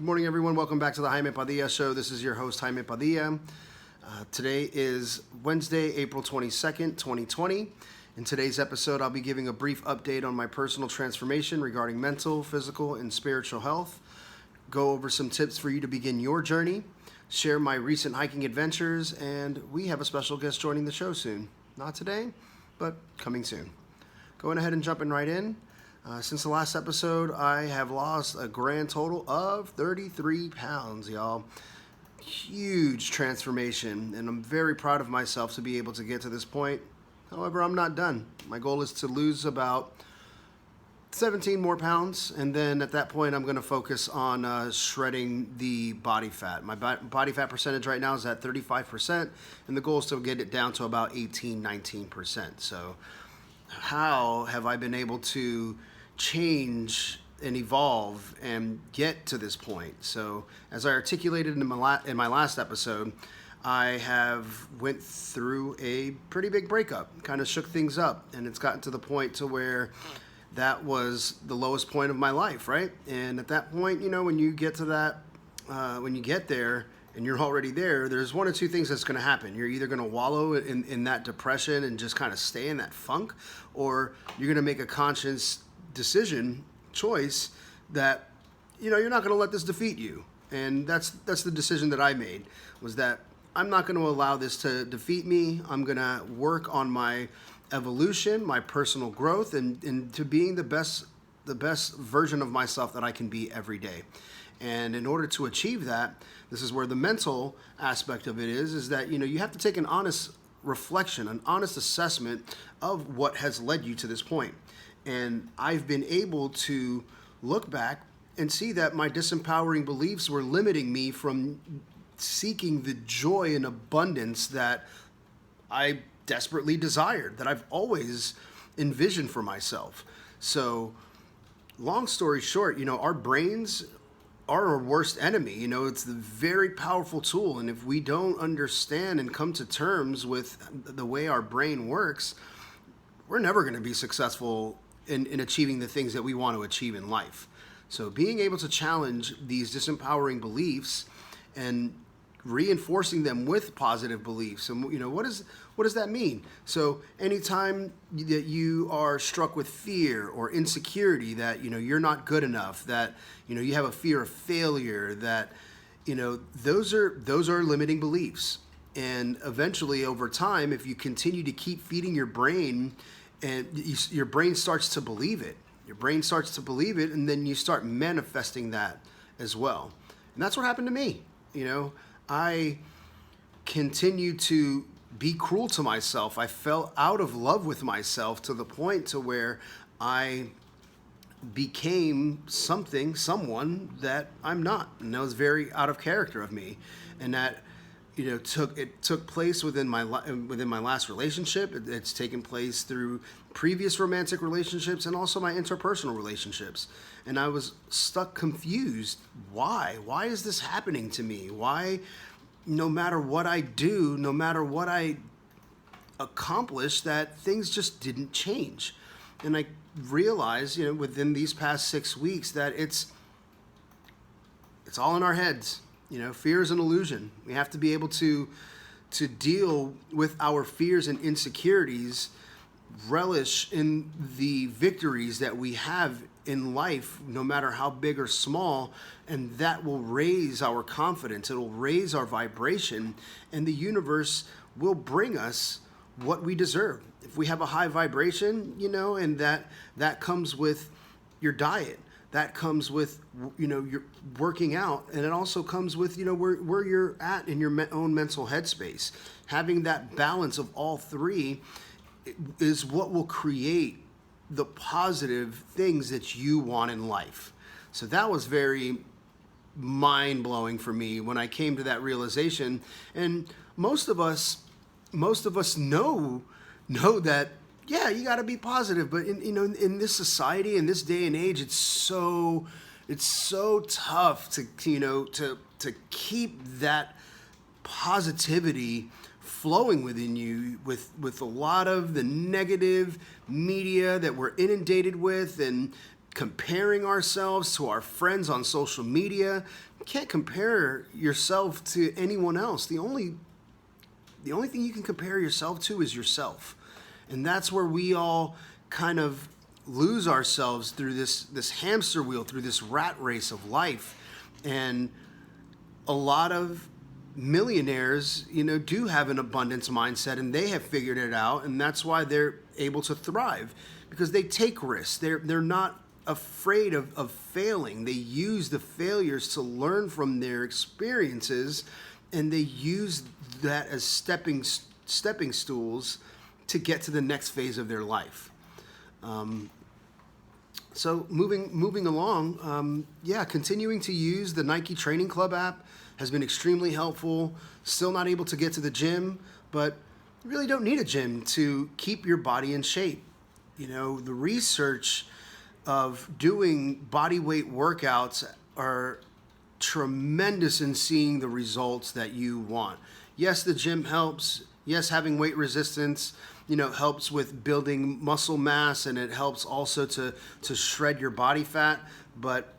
Good morning, everyone. Welcome back to the Jaime Padilla Show. This is your host, Jaime Padilla. Today is Wednesday, April 22nd, 2020. In today's episode, I'll be giving a brief update on my personal transformation regarding mental, physical, and spiritual health. Go over some tips for you to begin your journey, share my recent hiking adventures, and we have a special guest joining the show soon. Not today, but coming soon. Going ahead and jumping right in. Since the last episode, I have lost a grand total of 33 pounds, y'all. Huge transformation, and I'm very proud of myself to be able to get to this point. However, I'm not done. My goal is to lose about 17 more pounds, and then at that point, I'm going to focus on shredding the body fat. My body fat percentage right now is at 35%, and the goal is to get it down to about 19%. So how have I been able to change and evolve and get to this point? So as I articulated in my last episode, I have went through a pretty big breakup, kind of shook things up, and it's gotten to the point to where that was the lowest point of my life, right? And at that point, when you get to that, when you get there and you're already there, there's one or two things that's going to happen. You're either going to wallow in that depression and just kind of stay in that funk, or you're going to make a conscious choice that you're not going to let this defeat you. And that's the decision that I made, was that I'm not going to allow this to defeat me. I'm going to work on my evolution, my personal growth, and to being the best version of myself that I can be every day. And in order to achieve that, this is where the mental aspect of it is that you have to take an honest reflection, an honest assessment of what has led you to this point. And I've been able to look back and see that my disempowering beliefs were limiting me from seeking the joy and abundance that I desperately desired, that I've always envisioned for myself. So, long story short, our brains are our worst enemy. It's the very powerful tool. And if we don't understand and come to terms with the way our brain works, we're never going to be successful in achieving the things that we want to achieve in life. So being able to challenge these disempowering beliefs and reinforcing them with positive beliefs. And what does that mean? So anytime that you are struck with fear or insecurity that you're not good enough, that you have a fear of failure, that those are limiting beliefs. And eventually over time, if you continue to keep feeding your brain, and your brain starts to believe it. Your brain starts to believe it, and then you start manifesting that as well. And that's what happened to me. I continued to be cruel to myself. I fell out of love with myself to the point to where I became someone that I'm not. And that was very out of character of me. And that took place within my last relationship. It's taken place through previous romantic relationships and also my interpersonal relationships. And I was stuck, confused. Why is this happening to me? Why, no matter what I do, no matter what I accomplish, that things just didn't change? And I realized, within these past 6 weeks, that it's all in our heads. Fear is an illusion. We have to be able to deal with our fears and insecurities, relish in the victories that we have in life, no matter how big or small, and that will raise our confidence. It will raise our vibration, and the universe will bring us what we deserve. If we have a high vibration, and that comes with your diet. That comes with, your working out, and it also comes with, where you're at in your own mental headspace. Having that balance of all three is what will create the positive things that you want in life. So that was very mind-blowing for me when I came to that realization. And most of us know that. Yeah, you got to be positive, but in this society, in this day and age, it's so tough to keep that positivity flowing within you with a lot of the negative media that we're inundated with, and comparing ourselves to our friends on social media. You can't compare yourself to anyone else. The only thing you can compare yourself to is yourself. And that's where we all kind of lose ourselves through this hamster wheel, through this rat race of life. And a lot of millionaires, do have an abundance mindset, and they have figured it out, and that's why they're able to thrive, because they take risks. They're not afraid of failing. They use the failures to learn from their experiences, and they use that as stepping stools to get to the next phase of their life. So moving along, continuing to use the Nike Training Club app has been extremely helpful. Still not able to get to the gym, but you really don't need a gym to keep your body in shape. The research of doing body weight workouts are tremendous in seeing the results that you want. Yes, the gym helps. Yes, having weight resistance, helps with building muscle mass, and it helps also to shred your body fat. But,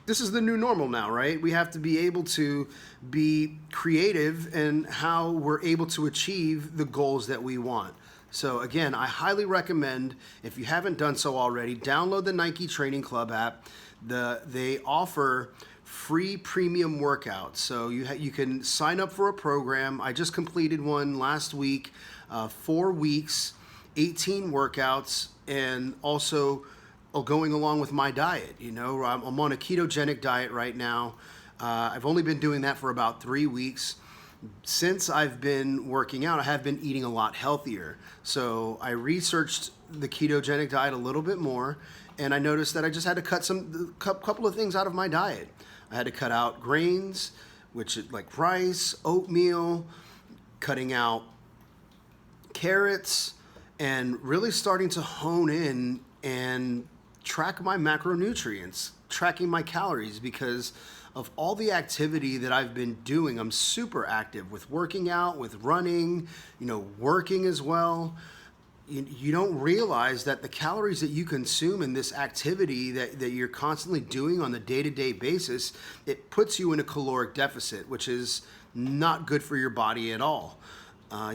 this is the new normal now, right? We have to be able to be creative in how we're able to achieve the goals that we want. So again, I highly recommend, if you haven't done so already, download the Nike Training Club app. They offer free premium workouts. So you can sign up for a program. I just completed one last week, 4 weeks, 18 workouts, and also going along with my diet. I'm on a ketogenic diet right now. I've only been doing that for about 3 weeks. Since I've been working out, I have been eating a lot healthier. So I researched the ketogenic diet a little bit more, and I noticed that I just had to cut a couple of things out of my diet. I had to cut out grains, which is like rice, oatmeal, cutting out carrots, and really starting to hone in and track my macronutrients, tracking my calories, because of all the activity that I've been doing. I'm super active with working out, with running, working as well. You don't realize that the calories that you consume in this activity that you're constantly doing on a day-to-day basis, it puts you in a caloric deficit, which is not good for your body at all.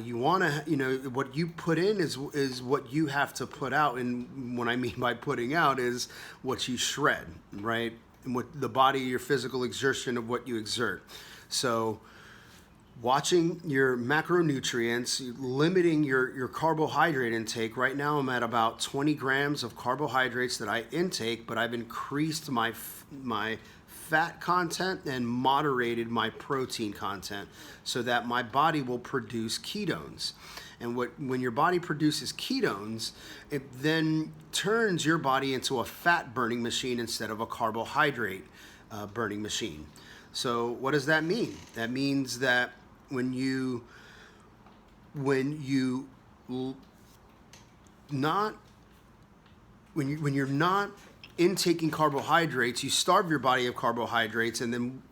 You want to, what you put in is what you have to put out. And what I mean by putting out is what you shred, right? And what the body, your physical exertion of what you exert. So watching your macronutrients, limiting your carbohydrate intake. Right now I'm at about 20 grams of carbohydrates that I intake, but I've increased my fat content and moderated my protein content so that my body will produce ketones. And when your body produces ketones, it then turns your body into a fat burning machine instead of a carbohydrate burning machine. So what does that mean? That means that when you're not intaking carbohydrates, you starve your body of carbohydrates, and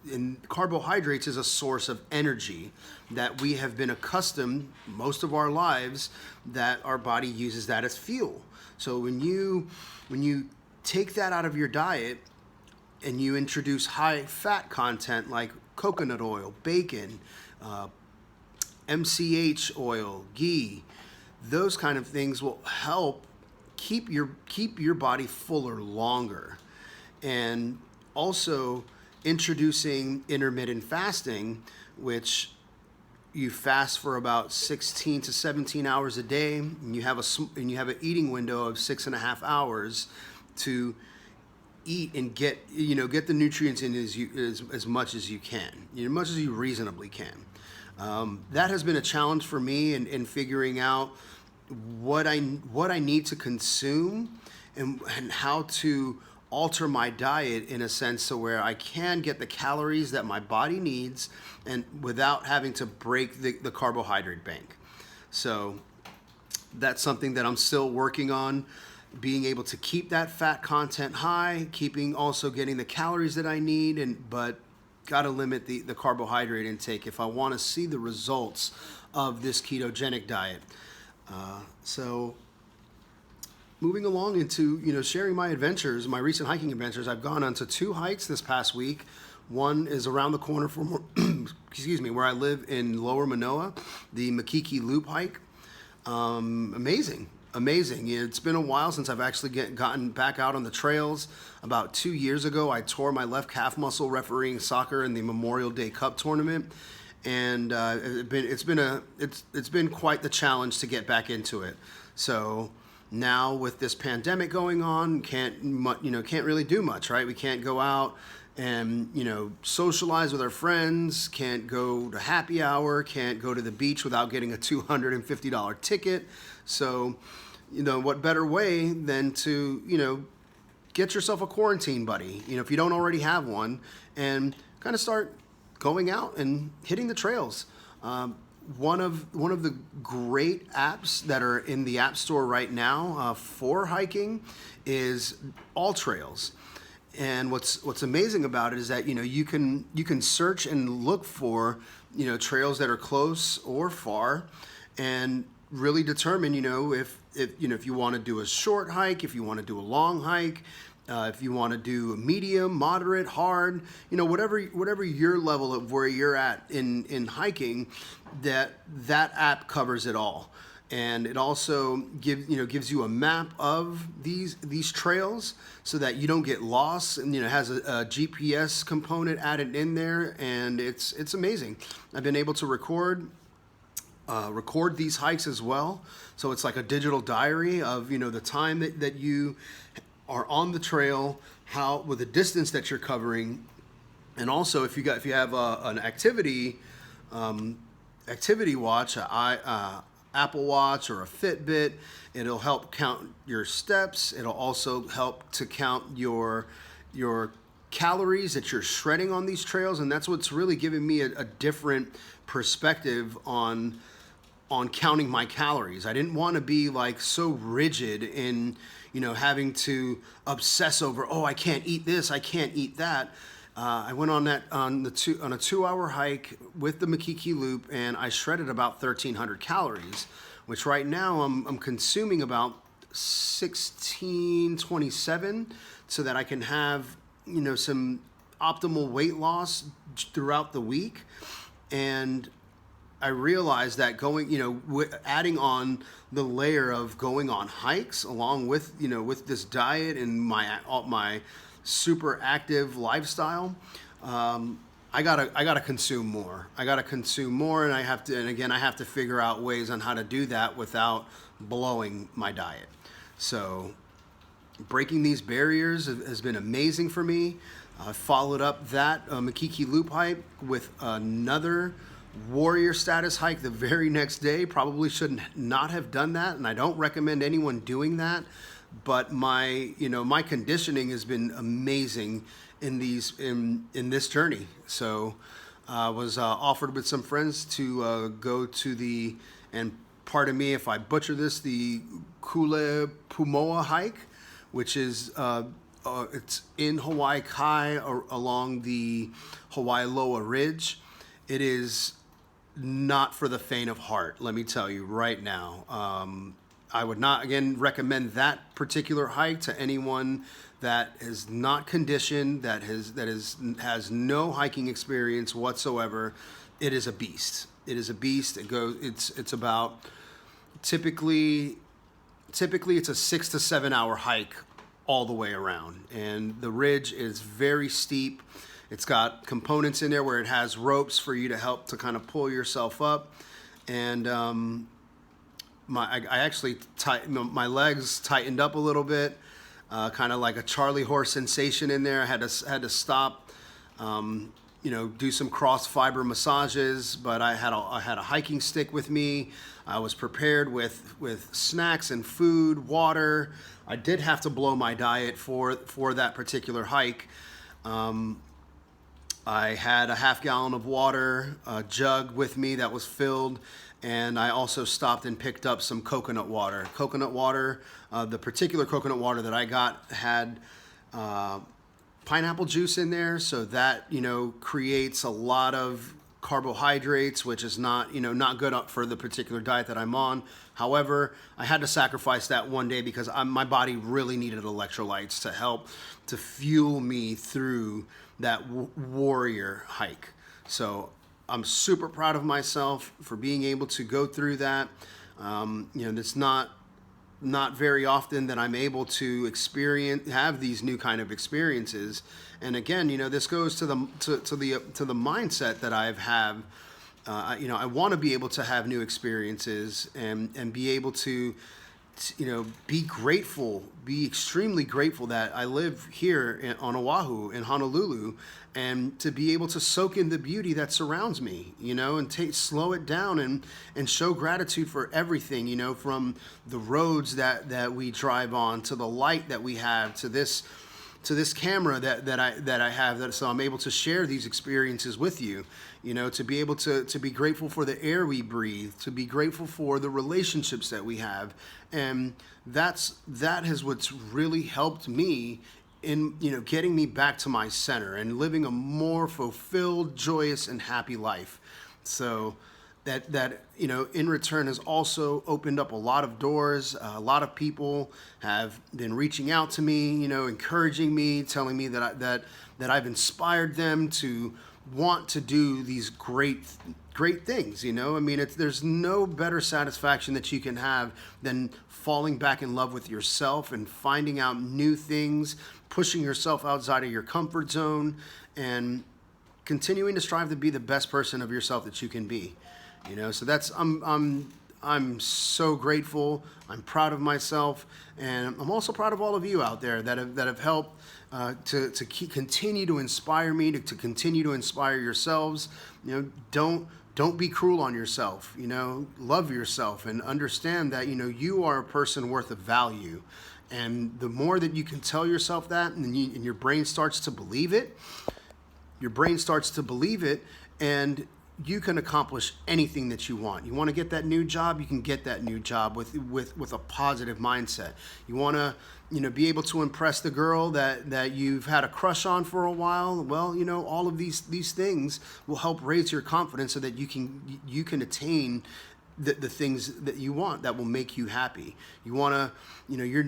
carbohydrates is a source of energy that we have been accustomed most of our lives that our body uses that as fuel. So when you take that out of your diet and you introduce high fat content like coconut oil, bacon, MCH oil, ghee, those kind of things will help keep your body fuller longer. And also introducing intermittent fasting, which you fast for about 16 to 17 hours a day, and you have an eating window of 6.5 hours to eat and get the nutrients in as much as you can, as much as you reasonably can. That has been a challenge for me in figuring out what I need to consume and how to alter my diet in a sense so where I can get the calories that my body needs and without having to break the carbohydrate bank. So that's something that I'm still working on, being able to keep that fat content high, also getting the calories that I need, but got to limit the carbohydrate intake if I want to see the results of this ketogenic diet. So moving along into, sharing my adventures, my recent hiking adventures. I've gone on to 2 hikes this past week. One is around the corner from, excuse me, where I live in Lower Manoa, the Makiki Loop hike. Amazing. It's been a while since I've actually gotten back out on the trails. About 2 years ago, I tore my left calf muscle refereeing soccer in the Memorial Day Cup tournament, and it's been quite the challenge to get back into it. So now with this pandemic going on, can't really do much, right? We can't go out and socialize with our friends, can't go to happy hour, can't go to the beach without getting a $250 ticket. So what better way than to get yourself a quarantine buddy, if you don't already have one, and kind of start going out and hitting the trails. One of the great apps that are in the App Store right now for hiking is All Trails. And what's amazing about it is that you can search and look for trails that are close or far, and really determine if you want to do a short hike, if you want to do a long hike, if you want to do a medium, moderate, hard, whatever your level of where you're at in hiking, that app covers it all. And it also gives you a map of these trails so that you don't get lost, and has a GPS component added in there, and it's amazing. I've been able to record these hikes as well, so it's like a digital diary of the time that you are on the trail, with the distance that you're covering, and also if you have an activity watch, Apple Watch or a Fitbit, it'll help count your steps. It'll also help to count your calories that you're shredding on these trails, and that's what's really giving me a different perspective on counting my calories. I didn't want to be like so rigid in having to obsess over, I can't eat this, I can't eat that. I went on a 2-hour hike with the Makiki Loop, and I shredded about 1,300 calories, which right now I'm consuming about 1,627, so that I can have some optimal weight loss throughout the week. And I realized that adding on the layer of going on hikes along with this diet and my super active lifestyle, I gotta consume more. And I have to figure out ways on how to do that without blowing my diet. So breaking these barriers has been amazing for me. I followed up that Makiki Loop hike with another warrior status hike the very next day. Probably should not have done that, and I don't recommend anyone doing that. But my conditioning has been amazing in this journey. So I was offered with some friends to go to and pardon me if I butcher this, the Kule Pumoa hike, which is it's in Hawaii Kai along the Hawaii Loa Ridge. It is not for the faint of heart, let me tell you right now. I would not, again, recommend that particular hike to anyone that is not conditioned, that has no hiking experience whatsoever. It is a beast. It's about typically it's a 6 to 7 hour hike all the way around, and the ridge is very steep. It's got components in there where it has ropes for you to help to kind of pull yourself up, and my legs tightened up a little bit, kind of like a Charlie horse sensation in there. I had to stop, do some cross fiber massages, but I had a hiking stick with me. I was prepared with snacks and food, water. I did have to blow my diet for that particular hike. I had a half gallon of water, a jug with me that was filled, and I also stopped and picked up some coconut water. The particular coconut water that I got had pineapple juice in there, so that creates a lot of carbohydrates, which is not, not good for the particular diet that I'm on. However, I had to sacrifice that one day because my body really needed electrolytes to help to fuel me through that warrior hike. So I'm super proud of myself for being able to go through that. It's not very often that I'm able to have these new kind of experiences. And again, this goes to the mindset that I've had. I want to be able to have new experiences and be able to be grateful, be extremely grateful that I live here on Oahu, in Honolulu, and to be able to soak in the beauty that surrounds me, and slow it down and show gratitude for everything, from the roads that we drive on, to the light that we have, to this camera that I have, so I'm able to share these experiences with you, to be able to be grateful for the air we breathe, to be grateful for the relationships that we have. And that has what's really helped me in, getting me back to my center and living a more fulfilled, joyous, and happy life. So that in return has also opened up a lot of doors. A lot of people have been reaching out to me, encouraging me, telling me that I've inspired them to want to do these great things. There's no better satisfaction that you can have than falling back in love with yourself and finding out new things, pushing yourself outside of your comfort zone, and continuing to strive to be the best person of yourself that you can be. So that's I'm so grateful. I'm proud of myself, and I'm also proud of all of you out there that have helped to continue to inspire me, to continue to inspire yourselves. Don't be cruel on yourself. Love yourself and understand that you are a person worth of value. And the more that you can tell yourself that, and your brain starts to believe it, and you can accomplish anything that you want. You want to get that new job, you can get that new job with a positive mindset. You want to, be able to impress the girl that you've had a crush on for a while. Well, all of these things will help raise your confidence so that you can attain the things that you want, that will make you happy. You want to, you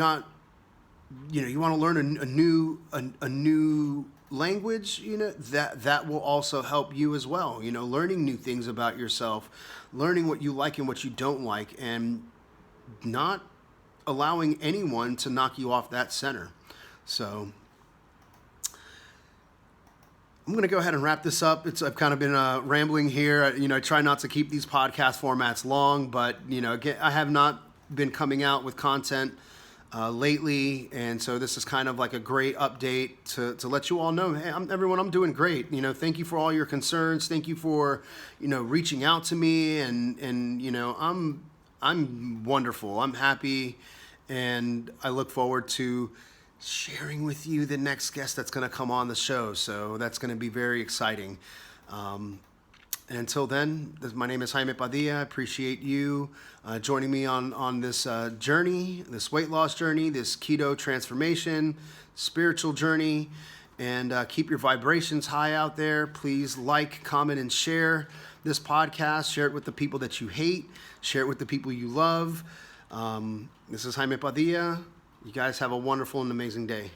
want to learn a new language, that will also help you as well. Learning new things about yourself, learning what you like and what you don't like, and not allowing anyone to knock you off that center. So I'm going to go ahead and wrap this up. I've kind of been rambling here. I try not to keep these podcast formats long, but again, I have not been coming out with content lately, and so this is kind of like a great update to let you all know, hey, I'm doing great. Thank you for all your concerns. Thank you for reaching out to me, and I'm wonderful. I'm happy, and I look forward to sharing with you the next guest that's going to come on the show. So that's going to be very exciting. And until then, my name is Jaime Padilla. I appreciate you joining me on this journey, this weight loss journey, this keto transformation, spiritual journey, and keep your vibrations high out there. Please like, comment, and share this podcast. Share it with the people that you hate. Share it with the people you love. This is Jaime Padilla. You guys have a wonderful and amazing day.